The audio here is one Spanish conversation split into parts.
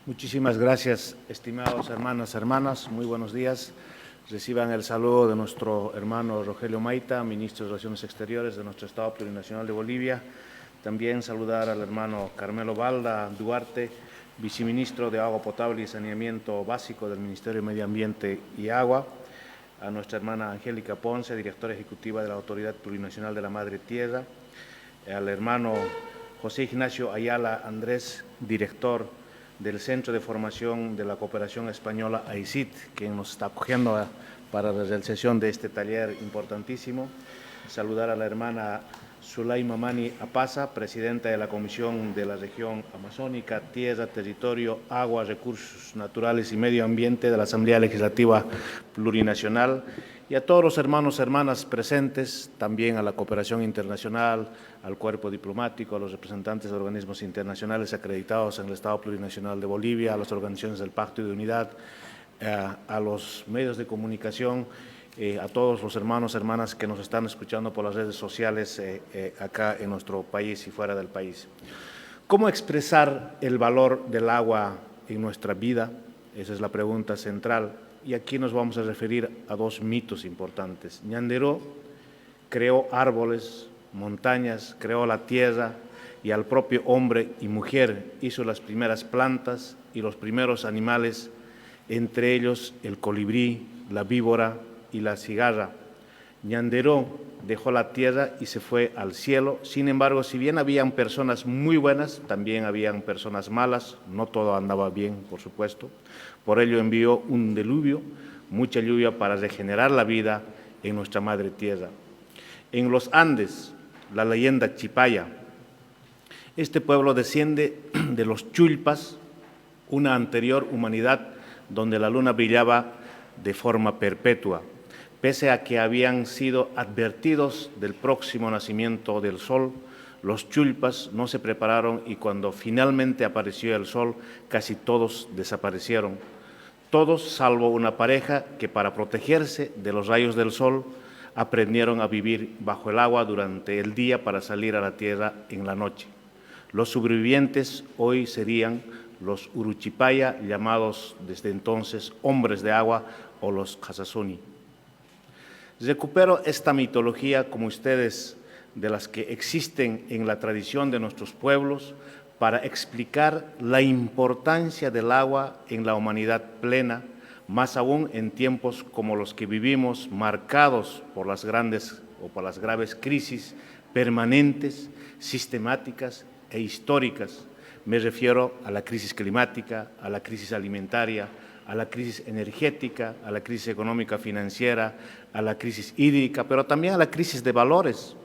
Muchísimas gracias, estimados hermanas, hermanas. Muy buenos días. Reciban el saludo de nuestro hermano Rogelio Maita, ministro de Relaciones Exteriores de nuestro Estado Plurinacional de Bolivia. También saludar al hermano Carmelo Balda Duarte, viceministro de Agua Potable y Saneamiento Básico del Ministerio de Medio Ambiente y Agua. A nuestra hermana Angélica Ponce, directora ejecutiva de la Autoridad Plurinacional de la Madre Tierra. Al hermano José Ignacio Ayala Andrés, director del Centro de Formación de la Cooperación Española AICIT, que nos está acogiendo para la realización de este taller importantísimo. Saludar a la hermana Zulaima Mani Apaza, presidenta de la Comisión de la Región Amazónica, Tierra, Territorio, Agua, Recursos Naturales y Medio Ambiente de la Asamblea Legislativa Plurinacional, y a todos los hermanos y hermanas presentes, también a la cooperación internacional, al cuerpo diplomático, a los representantes de organismos internacionales acreditados en el Estado Plurinacional de Bolivia, a las organizaciones del Pacto de Unidad, a los medios de comunicación, a todos los hermanos y hermanas que nos están escuchando por las redes sociales acá en nuestro país y fuera del país. ¿Cómo expresar el valor del agua en nuestra vida? Esa es la pregunta central. Y aquí nos vamos a referir a dos mitos importantes. Ñanderó creó árboles, montañas, creó la tierra, y al propio hombre y mujer hizo las primeras plantas y los primeros animales, entre ellos el colibrí, la víbora y la cigarra. Ñanderó dejó la tierra y se fue al cielo. Sin embargo, si bien habían personas muy buenas, también habían personas malas, no todo andaba bien, por supuesto. Por ello envió un diluvio, mucha lluvia para regenerar la vida en nuestra madre tierra. En los Andes, la leyenda chipaya. Este pueblo desciende de los chulpas, una anterior humanidad donde la luna brillaba de forma perpetua. Pese a que habían sido advertidos del próximo nacimiento del sol, los chulpas no se prepararon y cuando finalmente apareció el sol, casi todos desaparecieron. Todos, salvo una pareja que para protegerse de los rayos del sol, aprendieron a vivir bajo el agua durante el día para salir a la tierra en la noche. Los sobrevivientes hoy serían los Uruchipaya, llamados desde entonces hombres de agua o los Khazazuni. Recupero esta mitología, como ustedes, de las que existen en la tradición de nuestros pueblos, para explicar la importancia del agua en la humanidad plena, más aún en tiempos como los que vivimos, marcados por las grandes o por las graves crisis permanentes, sistemáticas e históricas. Me refiero a la crisis climática, a la crisis alimentaria, a la crisis energética, a la crisis económica financiera, a la crisis hídrica, pero también a la crisis de valores.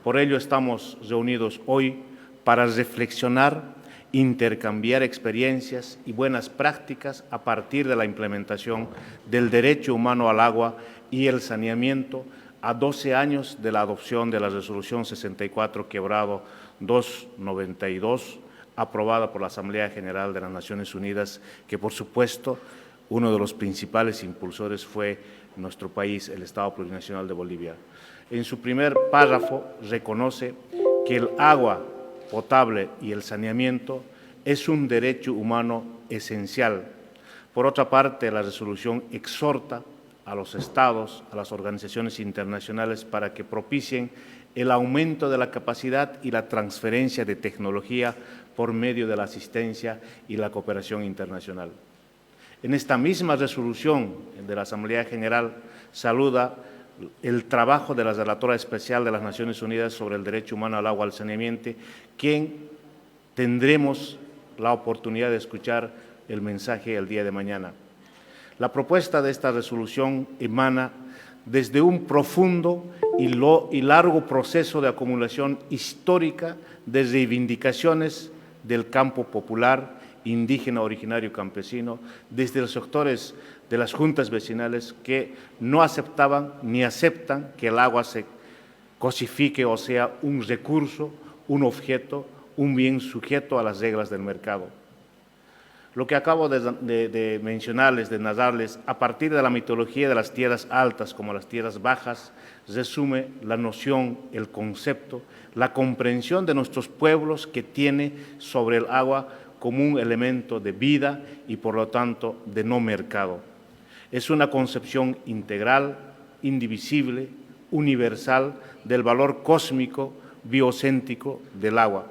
Por ello estamos reunidos hoy para reflexionar, intercambiar experiencias y buenas prácticas a partir de la implementación del derecho humano al agua y el saneamiento a 12 años de la adopción de la Resolución 64-292, aprobada por la Asamblea General de las Naciones Unidas, que por supuesto uno de los principales impulsores fue nuestro país, el Estado Plurinacional de Bolivia. En su primer párrafo reconoce que el agua potable y el saneamiento es un derecho humano esencial. Por otra parte, la resolución exhorta a los estados, a las organizaciones internacionales para que propicien el aumento de la capacidad y la transferencia de tecnología por medio de la asistencia y la cooperación internacional. En esta misma resolución de la Asamblea General saluda el trabajo de la Relatora Especial de las Naciones Unidas sobre el Derecho Humano al Agua y al Saneamiento, quien tendremos la oportunidad de escuchar el mensaje el día de mañana. La propuesta de esta resolución emana desde un profundo y largo proceso de acumulación histórica de reivindicaciones del campo popular, indígena, originario, campesino, desde los sectores de las juntas vecinales que no aceptaban ni aceptan que el agua se cosifique o sea un recurso, un objeto, un bien sujeto a las reglas del mercado. Lo que acabo de mencionarles, de narrarles, a partir de la mitología de las tierras altas como las tierras bajas, resume la noción, el concepto, la comprensión de nuestros pueblos que tiene sobre el agua como un elemento de vida y, por lo tanto, de no mercado. Es una concepción integral, indivisible, universal del valor cósmico, biocéntrico del agua.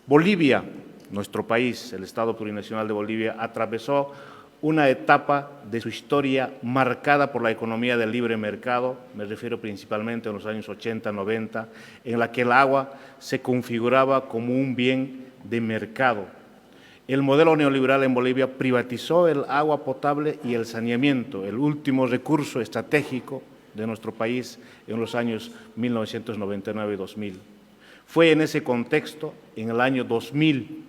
Bolivia, nuestro país, el Estado Plurinacional de Bolivia, atravesó una etapa de su historia marcada por la economía del libre mercado, me refiero principalmente a los años 80, 90, en la que el agua se configuraba como un bien de mercado. El modelo neoliberal en Bolivia privatizó el agua potable y el saneamiento, el último recurso estratégico de nuestro país en los años 1999 y 2000. Fue en ese contexto, en el año 2000,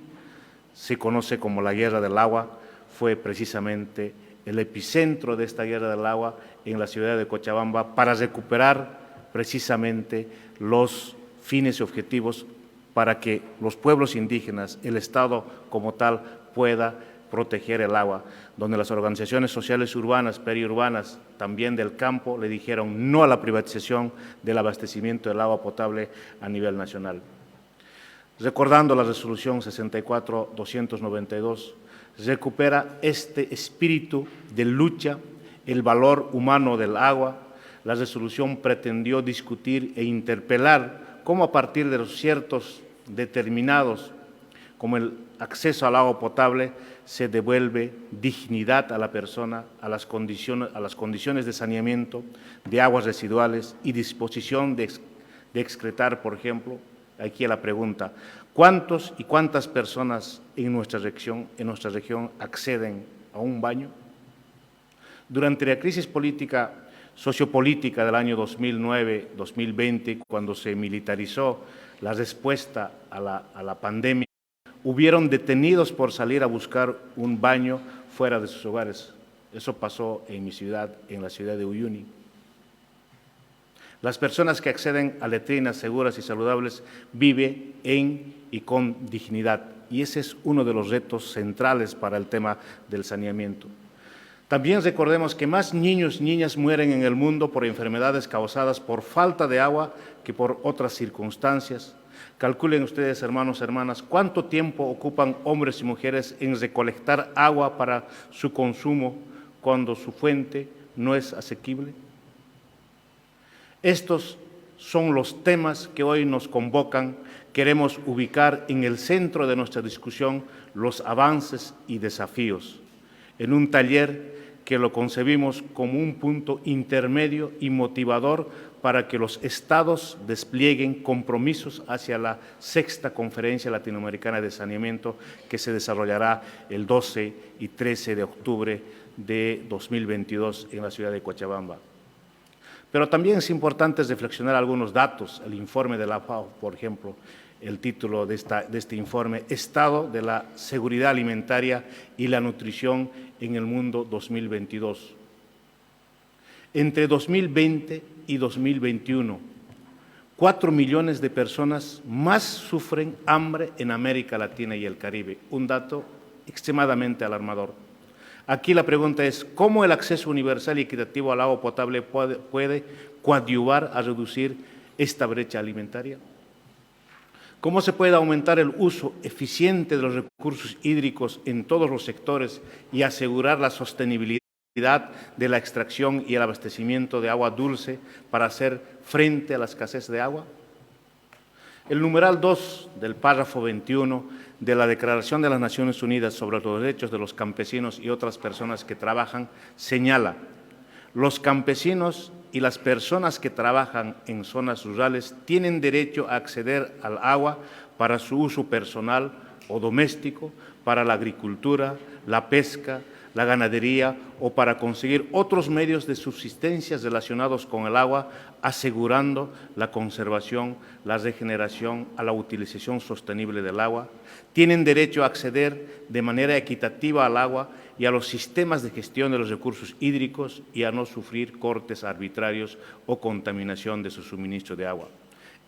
se conoce como la Guerra del Agua, fue precisamente el epicentro de esta Guerra del Agua en la ciudad de Cochabamba para recuperar precisamente los fines y objetivos para que los pueblos indígenas, el Estado como tal, pueda proteger el agua, donde las organizaciones sociales urbanas, periurbanas, también del campo, le dijeron no a la privatización del abastecimiento del agua potable a nivel nacional. Recordando la resolución 64-292, recupera este espíritu de lucha, el valor humano del agua. La resolución pretendió discutir e interpelar cómo a partir de los ciertos determinados, como el acceso al agua potable, se devuelve dignidad a la persona, a las condiciones de saneamiento, de aguas residuales y disposición de excretar, por ejemplo. Aquí la pregunta, ¿cuántos y cuántas personas en nuestra región acceden a un baño? Durante la crisis sociopolítica del año 2009-2020, cuando se militarizó la respuesta a la pandemia, hubieron detenidos por salir a buscar un baño fuera de sus hogares. Eso pasó en mi ciudad, en la ciudad de Uyuni. Las personas que acceden a letrinas seguras y saludables viven en y con dignidad, y ese es uno de los retos centrales para el tema del saneamiento. También recordemos que más niños y niñas mueren en el mundo por enfermedades causadas por falta de agua que por otras circunstancias. Calculen ustedes, hermanos y hermanas, cuánto tiempo ocupan hombres y mujeres en recolectar agua para su consumo cuando su fuente no es asequible. Estos son los temas que hoy nos convocan. Queremos ubicar en el centro de nuestra discusión los avances y desafíos, en un taller que lo concebimos como un punto intermedio y motivador para que los estados desplieguen compromisos hacia la 6ª Conferencia Latinoamericana de Saneamiento que se desarrollará el 12 y 13 de octubre de 2022 en la ciudad de Cochabamba. Pero también es importante reflexionar algunos datos. El informe de la FAO, por ejemplo, el título de este informe, Estado de la Seguridad Alimentaria y la Nutrición en el Mundo 2022. Entre 2020 y 2021, 4 millones de personas más sufren hambre en América Latina y el Caribe. Un dato extremadamente alarmador. Aquí la pregunta es, ¿cómo el acceso universal y equitativo al agua potable puede coadyuvar a reducir esta brecha alimentaria? ¿Cómo se puede aumentar el uso eficiente de los recursos hídricos en todos los sectores y asegurar la sostenibilidad de la extracción y el abastecimiento de agua dulce para hacer frente a la escasez de agua? El numeral 2 del párrafo 21 de la Declaración de las Naciones Unidas sobre los Derechos de los Campesinos y otras personas que trabajan señala: los campesinos y las personas que trabajan en zonas rurales tienen derecho a acceder al agua para su uso personal o doméstico, para la agricultura, la pesca, la ganadería o para conseguir otros medios de subsistencia relacionados con el agua, asegurando la conservación, la regeneración, a la utilización sostenible del agua. Tienen derecho a acceder de manera equitativa al agua y a los sistemas de gestión de los recursos hídricos y a no sufrir cortes arbitrarios o contaminación de su suministro de agua.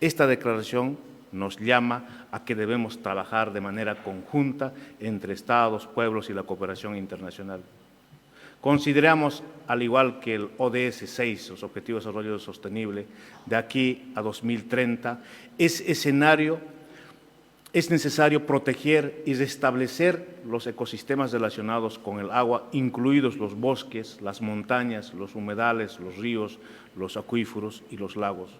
Esta declaración nos llama a que debemos trabajar de manera conjunta entre Estados, pueblos y la cooperación internacional. Consideramos, al igual que el ODS 6, los Objetivos de Desarrollo Sostenible, de aquí a 2030, es escenario es necesario proteger y restablecer los ecosistemas relacionados con el agua, incluidos los bosques, las montañas, los humedales, los ríos, los acuíferos y los lagos.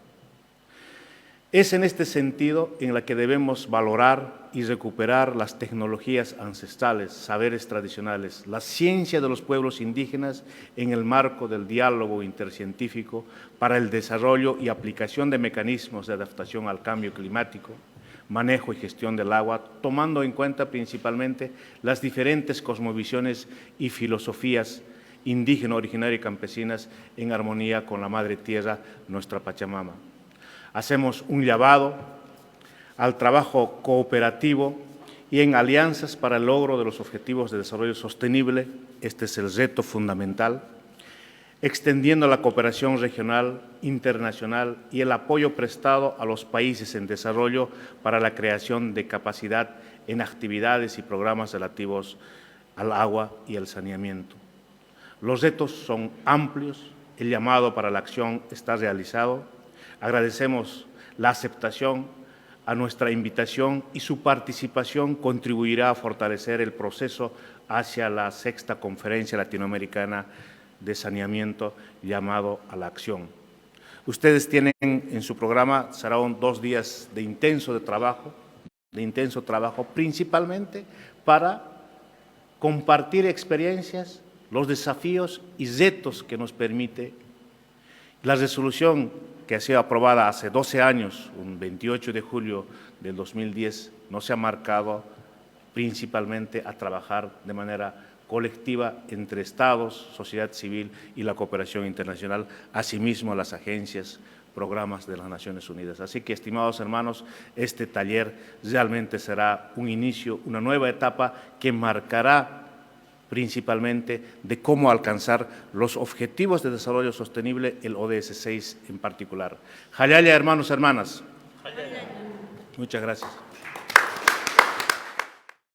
Es en este sentido en la que debemos valorar y recuperar las tecnologías ancestrales, saberes tradicionales, la ciencia de los pueblos indígenas en el marco del diálogo intercientífico para el desarrollo y aplicación de mecanismos de adaptación al cambio climático, manejo y gestión del agua, tomando en cuenta principalmente las diferentes cosmovisiones y filosofías indígena, originaria y campesinas en armonía con la Madre Tierra, nuestra Pachamama. Hacemos un llamado al trabajo cooperativo y en alianzas para el logro de los objetivos de desarrollo sostenible. Este es el reto fundamental, extendiendo la cooperación regional, internacional y el apoyo prestado a los países en desarrollo para la creación de capacidad en actividades y programas relativos al agua y al saneamiento. Los retos son amplios, el llamado para la acción está realizado. Agradecemos la aceptación a nuestra invitación y su participación contribuirá a fortalecer el proceso hacia la 6ª Conferencia Latinoamericana de Saneamiento llamado a la acción. Ustedes tienen en su programa, serán 2 días de intenso trabajo, principalmente para compartir experiencias, los desafíos y retos que nos permite la resolución que ha sido aprobada hace 12 años, un 28 de julio del 2010, nos ha marcado principalmente a trabajar de manera colectiva entre Estados, sociedad civil y la cooperación internacional, asimismo las agencias, programas de las Naciones Unidas. Así que, estimados hermanos, este taller realmente será un inicio, una nueva etapa que marcará principalmente de cómo alcanzar los objetivos de desarrollo sostenible, el ODS 6 en particular. Jayaya, hermanos, hermanas. Jayaya. Muchas gracias.